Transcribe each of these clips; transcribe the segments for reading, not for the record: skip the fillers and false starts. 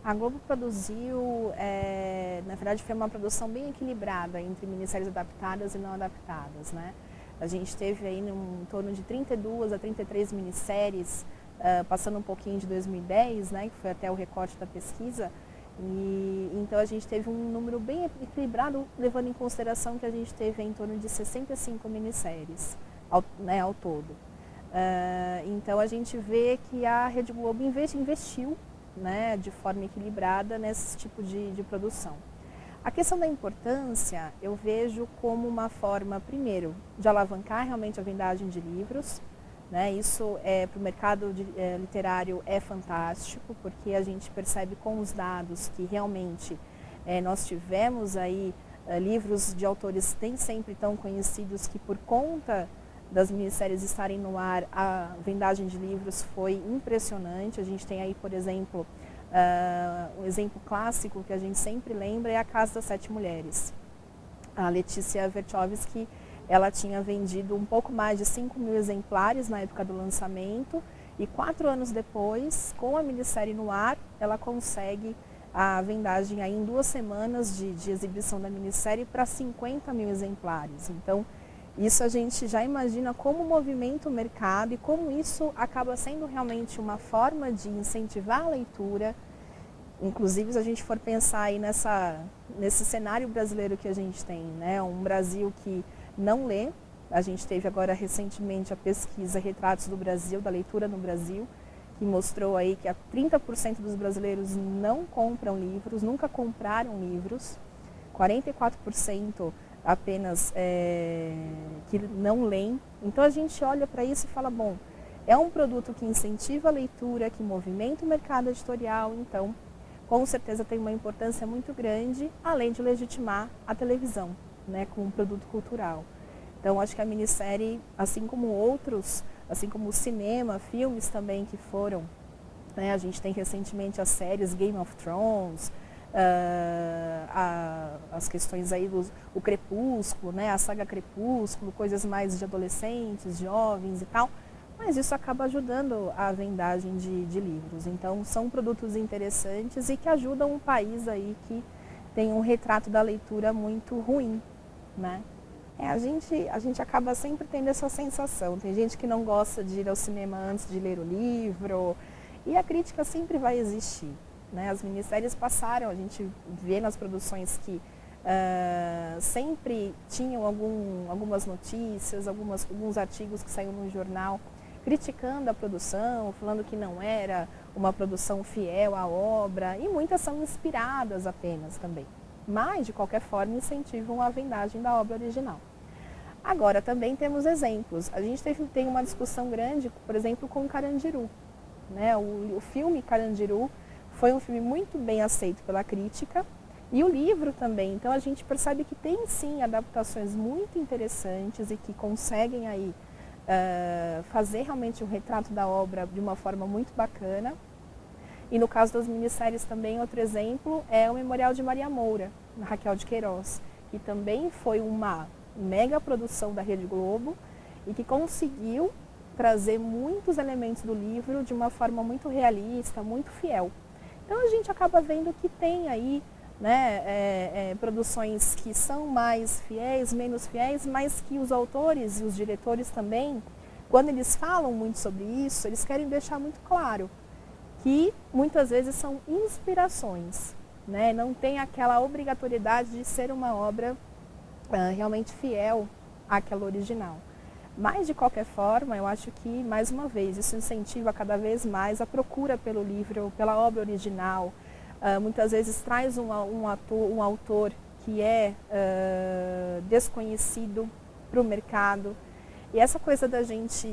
A Globo produziu, na verdade foi uma produção bem equilibrada entre minisséries adaptadas e não adaptadas, né? A gente teve aí em torno de 32 a 33 minisséries, passando um pouquinho de 2010, né, que foi até o recorte da pesquisa. E então a gente teve um número bem equilibrado, levando em consideração que a gente teve em torno de 65 minisséries ao todo. Então a gente vê que a Rede Globo investiu, né, de forma equilibrada nesse tipo de produção. A questão da importância eu vejo como uma forma, primeiro, de alavancar realmente a vendagem de livros, né? Isso para o mercado literário é fantástico, porque a gente percebe com os dados que realmente nós tivemos aí livros de autores nem sempre tão conhecidos que por conta das minisséries estarem no ar, a vendagem de livros foi impressionante. A gente tem aí, por exemplo, um exemplo clássico que a gente sempre lembra é A Casa das Sete Mulheres. A Letícia Verchovsky, ela tinha vendido um pouco mais de 5.000 exemplares na época do lançamento e 4 anos depois, com a minissérie no ar, ela consegue a vendagem aí em 2 semanas de exibição da minissérie para 50.000 exemplares. Então, isso a gente já imagina como movimenta o mercado e como isso acaba sendo realmente uma forma de incentivar a leitura. Inclusive, se a gente for pensar aí nesse cenário brasileiro que a gente tem, né? Um Brasil que não lê. A gente teve agora recentemente a pesquisa Retratos do Brasil, da leitura no Brasil, que mostrou aí que 30% dos brasileiros não compram livros, nunca compraram livros, 44% apenas que não leem. Então a gente olha para isso e fala, bom, é um produto que incentiva a leitura, que movimenta o mercado editorial, então com certeza tem uma importância muito grande, além de legitimar a televisão, né, como um produto cultural. Então acho que a minissérie, assim como outros, assim como o cinema, filmes também que foram, né, a gente tem recentemente as séries Game of Thrones, as questões aí o Crepúsculo, né, a saga Crepúsculo, coisas mais de adolescentes, jovens e tal, mas isso acaba ajudando a vendagem de livros. Então são produtos interessantes e que ajudam um país aí que tem um retrato da leitura muito ruim, né? A gente acaba sempre tendo essa sensação. Tem gente que não gosta de ir ao cinema antes de ler o livro e a crítica sempre vai existir. Né? As minisséries passaram, a gente vê nas produções que sempre tinham algumas notícias, alguns artigos que saíram no jornal criticando a produção, falando que não era uma produção fiel à obra, e muitas são inspiradas apenas também. Mas, de qualquer forma, incentivam a vendagem da obra original. Agora, também temos exemplos. A gente tem uma discussão grande, por exemplo, com Carandiru. Né? O filme Carandiru foi um filme muito bem aceito pela crítica e o livro também. Então a gente percebe que tem sim adaptações muito interessantes e que conseguem aí fazer realmente o retrato da obra de uma forma muito bacana. E no caso das minisséries também, outro exemplo é o Memorial de Maria Moura, da Raquel de Queiroz, que também foi uma mega produção da Rede Globo e que conseguiu trazer muitos elementos do livro de uma forma muito realista, muito fiel. Então a gente acaba vendo que tem aí, né, produções que são mais fiéis, menos fiéis, mas que os autores e os diretores também, quando eles falam muito sobre isso, eles querem deixar muito claro que muitas vezes são inspirações, né? Não tem aquela obrigatoriedade de ser uma obra realmente fiel àquela original. Mas, de qualquer forma, eu acho que, mais uma vez, isso incentiva cada vez mais a procura pelo livro, pela obra original. Muitas vezes traz um autor que é desconhecido para o mercado. E essa coisa da gente,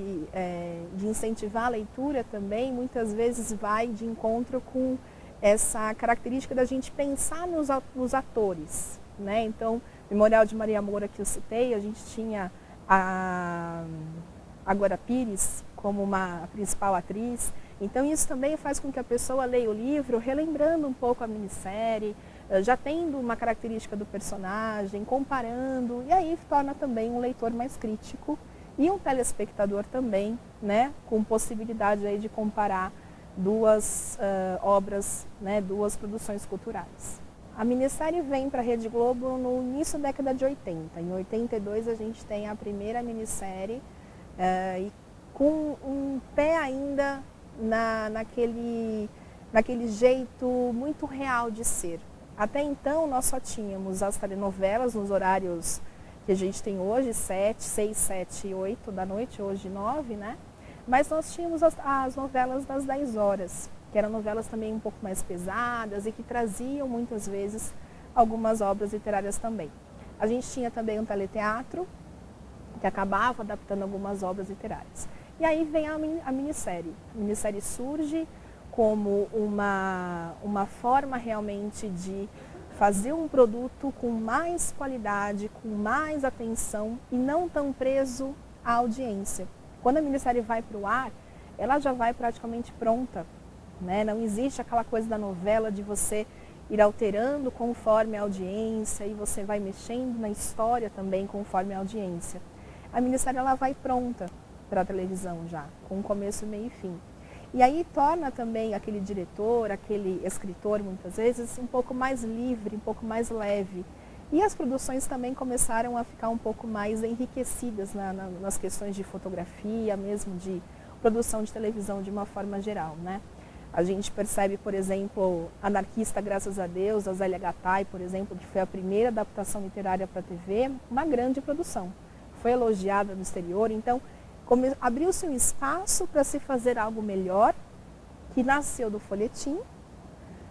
de incentivar a leitura também, muitas vezes vai de encontro com essa característica da gente pensar nos atores. Né? Então, Memorial de Maria Moura que eu citei, a gente tinha a Glória Pires como a principal atriz. Então isso também faz com que a pessoa leia o livro relembrando um pouco a minissérie, já tendo uma característica do personagem, comparando, e aí torna também um leitor mais crítico e um telespectador também, né, com possibilidade aí de comparar duas obras, né, duas produções culturais. A minissérie vem para a Rede Globo no início da década de 80. Em 82 a gente tem a primeira minissérie e com um pé ainda naquele jeito muito real de ser. Até então nós só tínhamos as telenovelas nos horários que a gente tem hoje, 6, 7 e 8 da noite, hoje 9, né? Mas nós tínhamos as novelas das 10 horas, que eram novelas também um pouco mais pesadas e que traziam muitas vezes algumas obras literárias também. A gente tinha também um teleteatro, que acabava adaptando algumas obras literárias. E aí vem a minissérie. A minissérie surge como uma forma realmente de fazer um produto com mais qualidade, com mais atenção e não tão preso à audiência. Quando a minissérie vai para o ar, ela já vai praticamente pronta, né? Não existe aquela coisa da novela de você ir alterando conforme a audiência e você vai mexendo na história também conforme a audiência. A minissérie ela vai pronta para a televisão já, com começo, meio e fim. E aí torna também aquele diretor, aquele escritor, muitas vezes, um pouco mais livre, um pouco mais leve. E as produções também começaram a ficar um pouco mais enriquecidas nas questões de fotografia, mesmo de produção de televisão de uma forma geral, né? A gente percebe, por exemplo, Anarquista, Graças a Deus, da Zélia Gattai, por exemplo, que foi a primeira adaptação literária para a TV, uma grande produção. Foi elogiada no exterior, então abriu-se um espaço para se fazer algo melhor, que nasceu do folhetim,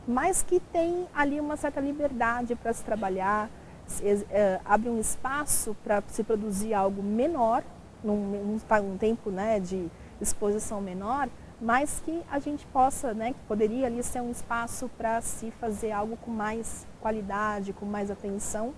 mas que tem ali uma certa liberdade para se trabalhar, abre um espaço para se produzir algo menor, num tempo, né, de exposição menor, mas que a gente possa, né, que poderia ali ser um espaço para se fazer algo com mais qualidade, com mais atenção.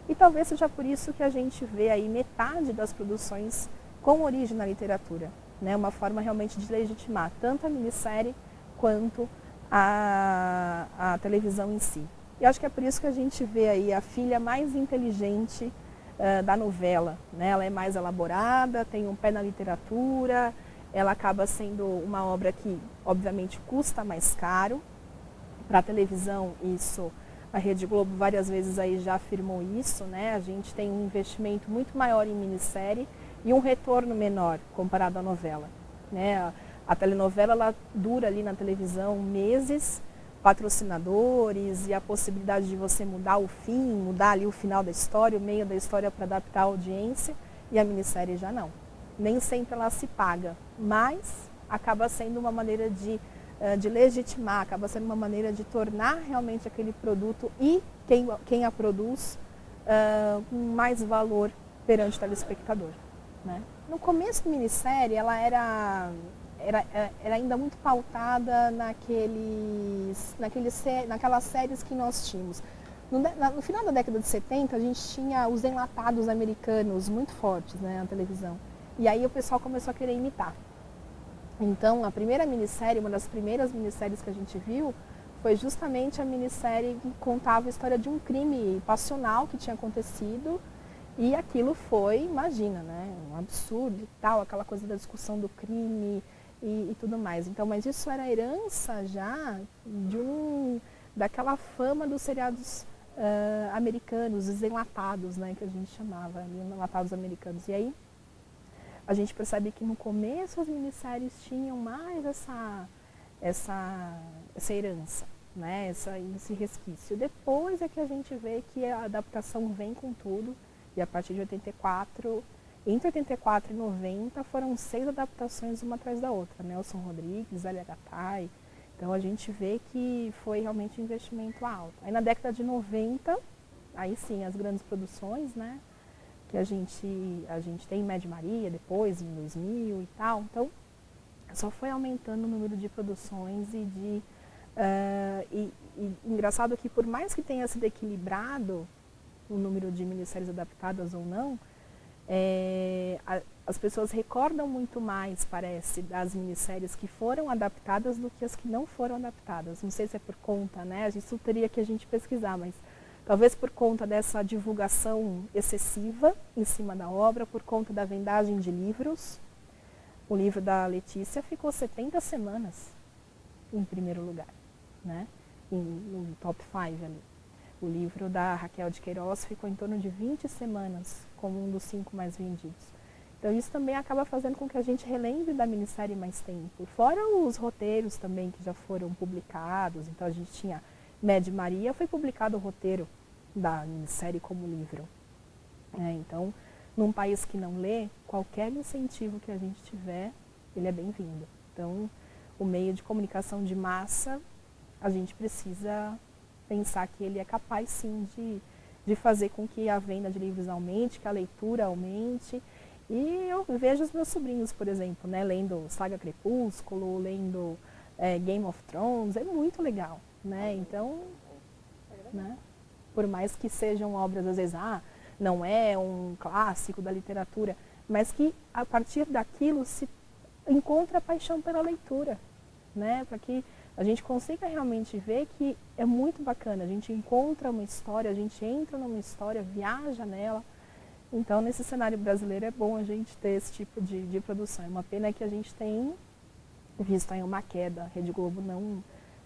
E talvez seja por isso que a gente vê aí metade das produções com origem na literatura, né? Uma forma realmente de legitimar tanto a minissérie quanto a televisão em si. E acho que é por isso que a gente vê aí a filha mais inteligente da novela, né? Ela é mais elaborada, tem um pé na literatura, ela acaba sendo uma obra que, obviamente, custa mais caro. Para a televisão, isso, a Rede Globo várias vezes aí já afirmou isso, né? A gente tem um investimento muito maior em minissérie e um retorno menor comparado à novela, né? A telenovela ela dura ali na televisão meses, patrocinadores e a possibilidade de você mudar o fim, mudar ali o final da história, o meio da história para adaptar a audiência, e a minissérie já não. Nem sempre ela se paga, mas acaba sendo uma maneira de legitimar, acaba sendo uma maneira de tornar realmente aquele produto e quem a produz com mais valor perante o telespectador, né? No começo da minissérie, ela era ainda muito pautada naquelas séries que nós tínhamos. No final da década de 70, a gente tinha os enlatados americanos muito fortes, né, na televisão. E aí o pessoal começou a querer imitar. Então, a primeira minissérie, uma das primeiras minisséries que a gente viu, foi justamente a minissérie que contava a história de um crime passional que tinha acontecido. E aquilo foi, imagina, né, um absurdo e tal, aquela coisa da discussão do crime e tudo mais. Então, mas isso era herança já daquela fama dos seriados americanos, os enlatados, né, que a gente chamava, enlatados americanos. E aí a gente percebe que no começo as minisséries tinham mais essa herança, né, esse resquício. Depois é que a gente vê que a adaptação vem com tudo. E a partir de 84, entre 84 e 90, foram 6 adaptações uma atrás da outra. Nelson Rodrigues, Zélia Gattai. Então a gente vê que foi realmente um investimento alto. Aí na década de 90, aí sim, as grandes produções, né? Que a gente tem Média Maria depois, em 2000 e tal. Então só foi aumentando o número de produções e engraçado que por mais que tenha sido equilibrado o número de minisséries adaptadas ou não, as pessoas recordam muito mais, parece, das minisséries que foram adaptadas do que as que não foram adaptadas. Não sei se é por conta, né? Isso teria que a gente pesquisar, mas talvez por conta dessa divulgação excessiva em cima da obra, por conta da vendagem de livros. O livro da Letícia ficou 70 semanas em primeiro lugar, né? No top 5 ali. O livro da Raquel de Queiroz ficou em torno de 20 semanas como um dos 5 mais vendidos. Então isso também acaba fazendo com que a gente relembre da minissérie mais tempo. Fora os roteiros também que já foram publicados. Então a gente tinha Mad Maria, foi publicado o roteiro da minissérie como livro. Então, num país que não lê, qualquer incentivo que a gente tiver, ele é bem-vindo. Então, o meio de comunicação de massa, a gente precisa pensar que ele é capaz, sim, de fazer com que a venda de livros aumente, que a leitura aumente. E eu vejo os meus sobrinhos, por exemplo, né, lendo Saga Crepúsculo, lendo Game of Thrones, é muito legal, né? Então, né, por mais que sejam obras, às vezes, não é um clássico da literatura, mas que a partir daquilo se encontra a paixão pela leitura, né? Para que a gente consiga realmente ver que é muito bacana, a gente encontra uma história, a gente entra numa história, viaja nela. Então, nesse cenário brasileiro é bom a gente ter esse tipo de produção. É uma pena que a gente tem visto aí uma queda. A Rede Globo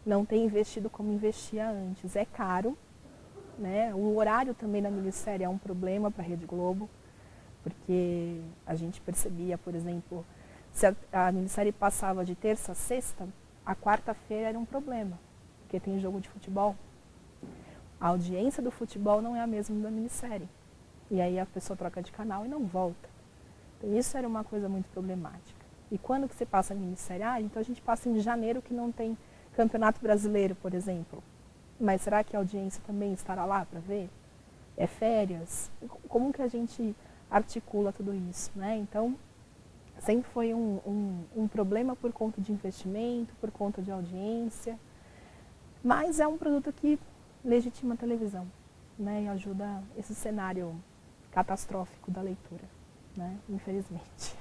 não tem investido como investia antes. É caro, né? O horário também da minissérie é um problema para a Rede Globo, porque a gente percebia, por exemplo, se a minissérie passava de terça a sexta, a quarta-feira era um problema, porque tem jogo de futebol. A audiência do futebol não é a mesma da minissérie. E aí a pessoa troca de canal e não volta. Então isso era uma coisa muito problemática. E quando que você passa a minissérie? Então a gente passa em janeiro que não tem Campeonato Brasileiro, por exemplo. Mas será que a audiência também estará lá para ver? É férias? Como que a gente articula tudo isso, né? Então, sempre foi um problema por conta de investimento, por conta de audiência. Mas é um produto que legitima a televisão, né? E ajuda esse cenário catastrófico da leitura, né? Infelizmente.